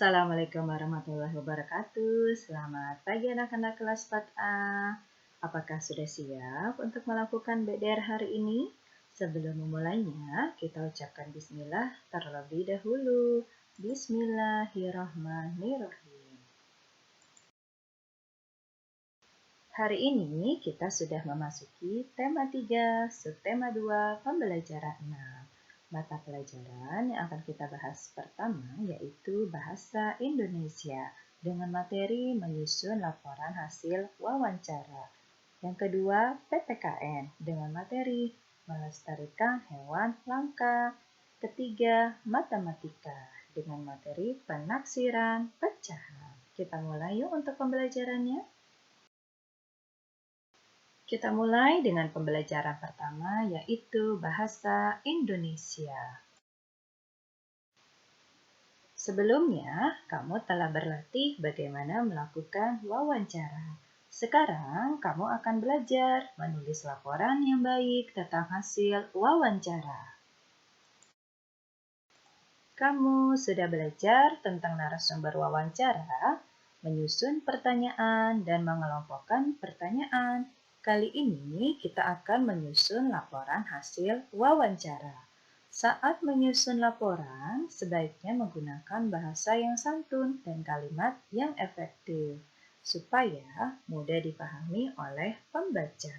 Assalamualaikum warahmatullahi wabarakatuh. Selamat pagi anak-anak kelas 4A. Apakah sudah siap untuk melakukan BDR hari ini? Sebelum memulainya, kita ucapkan bismillah terlebih dahulu. Bismillahirrahmanirrahim. Hari ini kita sudah memasuki tema 3, subtema 2, pembelajaran 6. Mata pelajaran yang akan kita bahas pertama yaitu Bahasa Indonesia dengan materi menyusun laporan hasil wawancara. Yang kedua, PPKN dengan materi melestarikan hewan langka. Ketiga, matematika dengan materi penaksiran pecahan. Kita mulai yuk untuk pembelajarannya. Kita mulai dengan pembelajaran pertama yaitu Bahasa Indonesia. Sebelumnya, kamu telah berlatih bagaimana melakukan wawancara. Sekarang, kamu akan belajar menulis laporan yang baik tentang hasil wawancara. Kamu sudah belajar tentang narasumber wawancara, menyusun pertanyaan, dan mengelompokkan pertanyaan. Kali ini kita akan menyusun laporan hasil wawancara. Saat menyusun laporan, sebaiknya menggunakan bahasa yang santun dan kalimat yang efektif, supaya mudah dipahami oleh pembaca.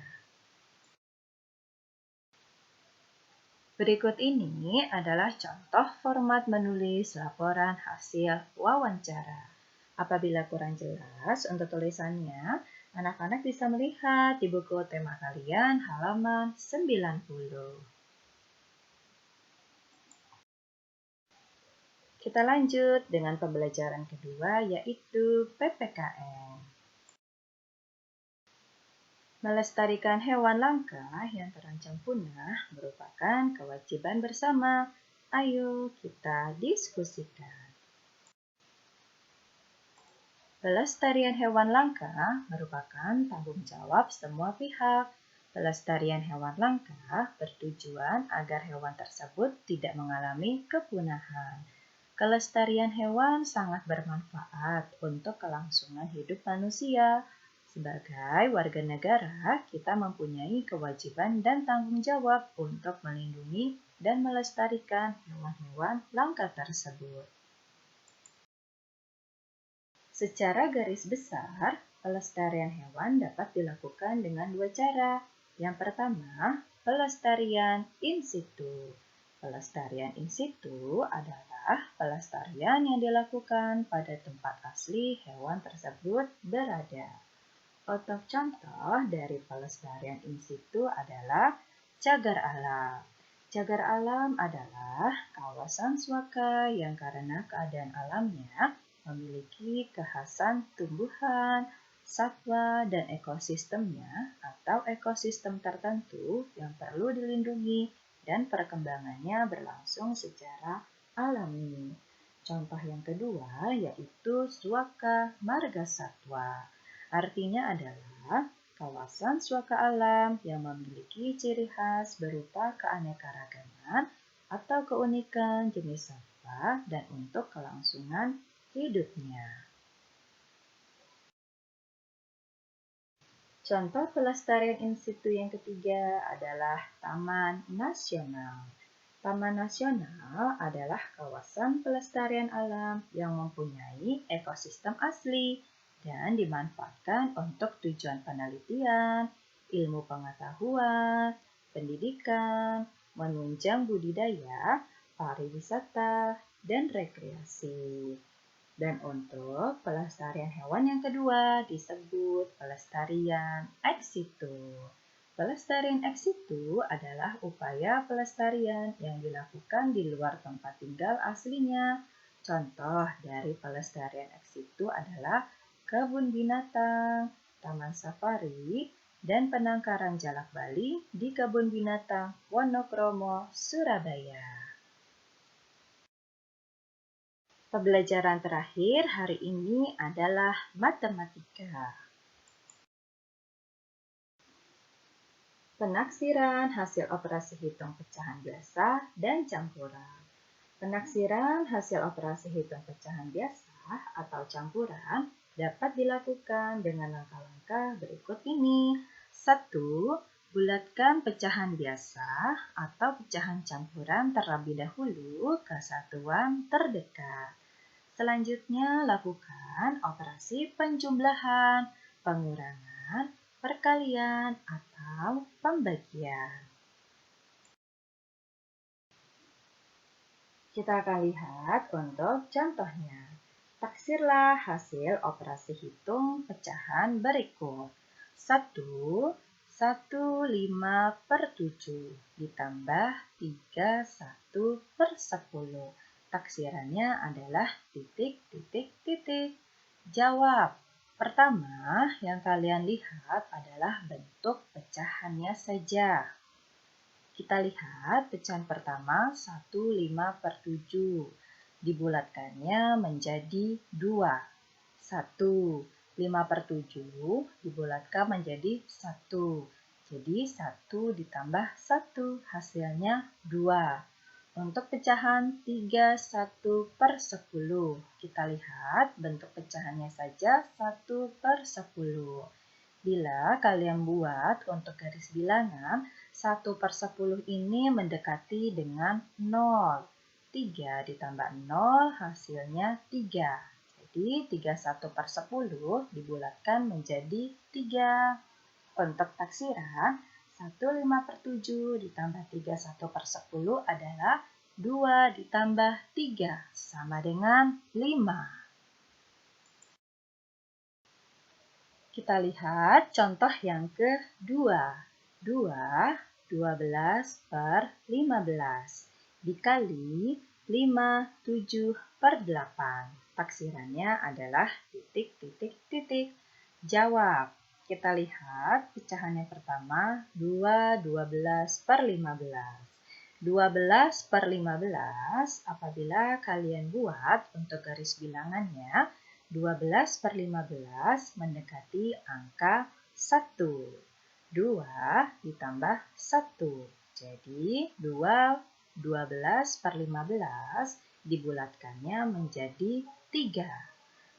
Berikut ini adalah contoh format menulis laporan hasil wawancara. Apabila kurang jelas untuk tulisannya, anak-anak bisa melihat di buku tema kalian halaman 90. Kita lanjut dengan pembelajaran kedua yaitu PPKN. Melestarikan hewan langka yang terancam punah merupakan kewajiban bersama. Ayo kita diskusikan. Pelestarian hewan langka merupakan tanggung jawab semua pihak. Pelestarian hewan langka bertujuan agar hewan tersebut tidak mengalami kepunahan. Kelestarian hewan sangat bermanfaat untuk kelangsungan hidup manusia. Sebagai warga negara, kita mempunyai kewajiban dan tanggung jawab untuk melindungi dan melestarikan hewan-hewan langka tersebut. Secara garis besar, pelestarian hewan dapat dilakukan dengan dua cara. Yang pertama, pelestarian in situ. Pelestarian in situ adalah pelestarian yang dilakukan pada tempat asli hewan tersebut berada. Contoh dari pelestarian in situ adalah cagar alam. Cagar alam adalah kawasan suaka yang karena keadaan alamnya memiliki kekhasan tumbuhan, satwa, dan ekosistemnya atau ekosistem tertentu yang perlu dilindungi dan perkembangannya berlangsung secara alami. Contoh yang kedua yaitu suaka marga satwa. Artinya adalah kawasan suaka alam yang memiliki ciri khas berupa keanekaragaman atau keunikan jenis satwa dan untuk kelangsungan hidupnya. Contoh pelestarian in situ yang ketiga adalah Taman Nasional. Taman Nasional adalah kawasan pelestarian alam yang mempunyai ekosistem asli dan dimanfaatkan untuk tujuan penelitian, ilmu pengetahuan, pendidikan, menunjang budidaya, pariwisata, dan rekreasi. Dan untuk pelestarian hewan yang kedua disebut pelestarian ex situ. Pelestarian ex situ adalah upaya pelestarian yang dilakukan di luar tempat tinggal aslinya. Contoh dari pelestarian ex situ adalah kebun binatang, taman safari, dan penangkaran jalak Bali di Kebun Binatang Wonokromo, Surabaya. Pembelajaran terakhir hari ini adalah matematika. Penaksiran hasil operasi hitung pecahan biasa dan campuran. Penaksiran hasil operasi hitung pecahan biasa atau campuran dapat dilakukan dengan langkah-langkah berikut ini. 1. Bulatkan pecahan biasa atau pecahan campuran terlebih dahulu ke satuan terdekat. Selanjutnya, lakukan operasi penjumlahan, pengurangan, perkalian, atau pembagian. Kita akan lihat untuk contohnya. Taksirlah hasil operasi hitung pecahan berikut. 1, 1/5/7 ditambah 3, 1/10. Taksirannya adalah titik, titik, titik. Jawab. Pertama, yang kalian lihat adalah bentuk pecahannya saja. Kita lihat pecahan pertama 1/5/7. Dibulatkannya menjadi 2. 1. 5/7 dibulatkan menjadi 1. Jadi 1 ditambah 1 hasilnya 2. Untuk pecahan 3, 1/10. Kita lihat bentuk pecahannya saja 1/10. Bila kalian buat untuk garis bilangan, 1/10 ini mendekati dengan 0. 3 ditambah 0 hasilnya 3. Jadi 3 1/10 dibulatkan menjadi 3. Untuk taksiran, 1/5/7 ditambah 3 1/10 adalah 2 ditambah 3 sama dengan 5. Kita lihat contoh yang kedua. 2, 12/15 dikali 5, 7/8. Taksirannya adalah titik, titik, titik. Jawab. Kita lihat pecahan yang pertama 2, 12/15. 12/15 apabila kalian buat untuk garis bilangannya, 12/15 mendekati angka 1. 2 ditambah 1. Jadi 12/15 dibulatkannya menjadi 3.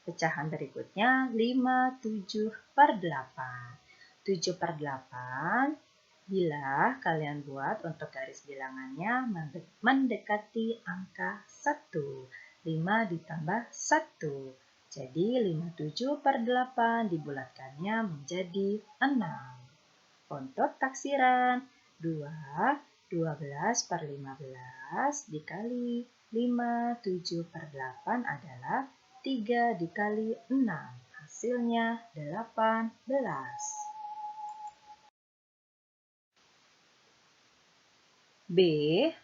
Pecahan berikutnya 5, 7/8. 7/8 bila kalian buat untuk garis bilangannya mendekati angka 1. 5 ditambah 1. Jadi 57/8 dibulatkannya menjadi 6. Untuk taksiran 2, 12/15 dikali 5, 7/8 adalah 3 dikali 6. Hasilnya 18. B.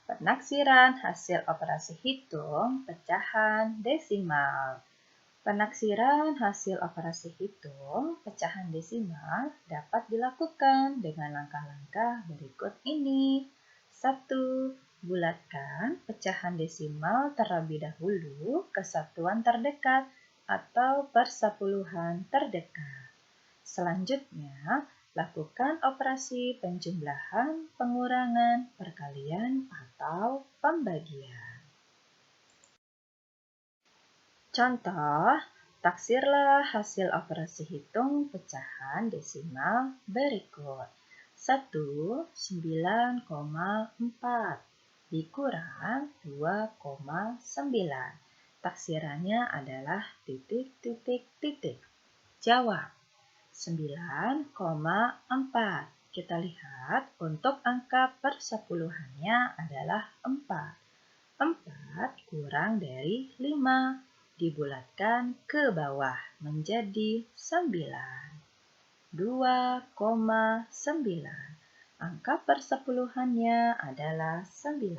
Penaksiran hasil operasi hitung pecahan desimal. Penaksiran hasil operasi hitung pecahan desimal dapat dilakukan dengan langkah-langkah berikut ini. 1. Bulatkan pecahan desimal terlebih dahulu ke satuan terdekat atau persepuluhan terdekat. Selanjutnya, lakukan operasi penjumlahan, pengurangan, perkalian, atau pembagian. Contoh, taksirlah hasil operasi hitung pecahan desimal berikut. 1, 9,4 dikurang 2,9. Taksirannya adalah titik, titik, titik. Jawab. 9,4. Kita lihat untuk angka persepuluhannya adalah 4. 4 kurang dari 5. Dibulatkan ke bawah menjadi 9. 2,9. Angka persepuluhannya adalah 9.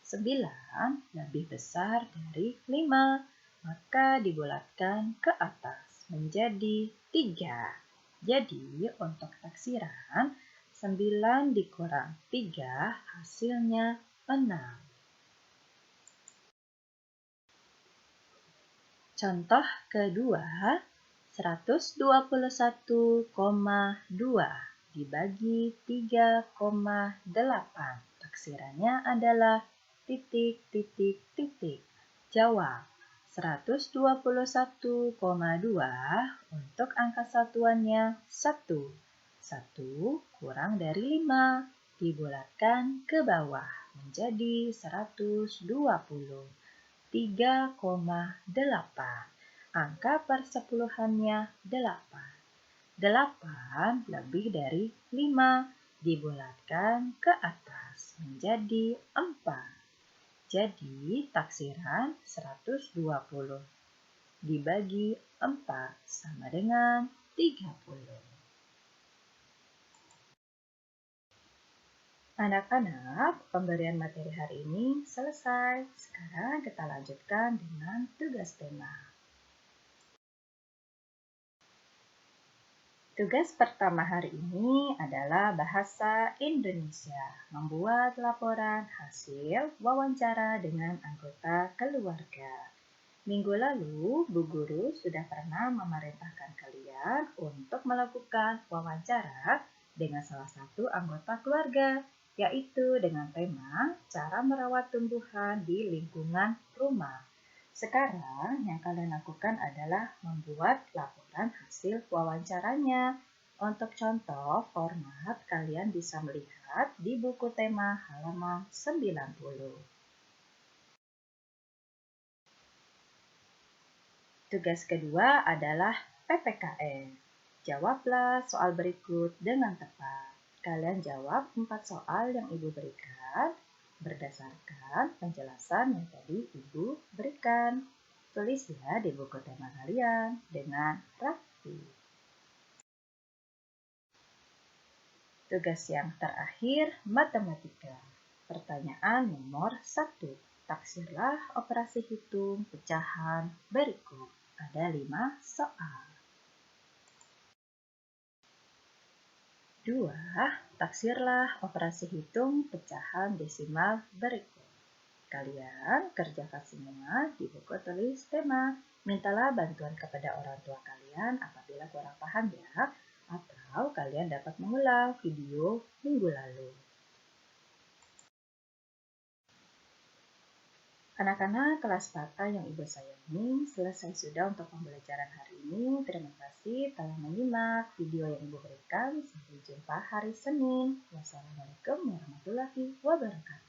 9 lebih besar dari 5, maka dibulatkan ke atas menjadi 3. Jadi untuk taksiran 9 dikurang 3 hasilnya 6. Contoh kedua, 121,2 dibagi 3,8. Taksirannya adalah titik, titik, titik. Jawab. 121,2 untuk angka satuannya 1. 1 kurang dari 5 dibulatkan ke bawah menjadi 120. 3,8. Angka persepuluhannya 8. 8 lebih dari 5 dibulatkan ke atas menjadi 4. Jadi taksiran 120 dibagi 4 sama dengan 30. Anak-anak, pemberian materi hari ini selesai. Sekarang kita lanjutkan dengan tugas tema. Tugas pertama hari ini adalah bahasa Indonesia. Membuat laporan hasil wawancara dengan anggota keluarga. Minggu lalu, Bu Guru sudah pernah memerintahkan kalian untuk melakukan wawancara dengan salah satu anggota keluarga, yaitu dengan tema cara merawat tumbuhan di lingkungan rumah. Sekarang yang kalian lakukan adalah membuat laporan hasil wawancaranya. Untuk contoh format, kalian bisa melihat di buku tema halaman 90. Tugas kedua adalah PPKN. Jawablah soal berikut dengan tepat. Kalian jawab 4 soal yang Ibu berikan berdasarkan penjelasan yang tadi Ibu berikan. Tulis ya di buku tema kalian dengan rapi. Tugas yang terakhir, matematika. Pertanyaan nomor 1. Taksirlah operasi hitung pecahan berikut. Ada 5 soal. 2. Taksirlah operasi hitung pecahan desimal berikut. Kalian kerjakan semua di buku tulis tema. Mintalah bantuan kepada orang tua kalian apabila kurang paham ya, atau kalian dapat mengulang video minggu lalu. Anak-anak kelas 4A yang Ibu sayangi, selesai sudah untuk pembelajaran hari ini. Terima kasih telah menyimak video yang Ibu berikan. Sampai jumpa hari Senin. Wassalamualaikum warahmatullahi wabarakatuh.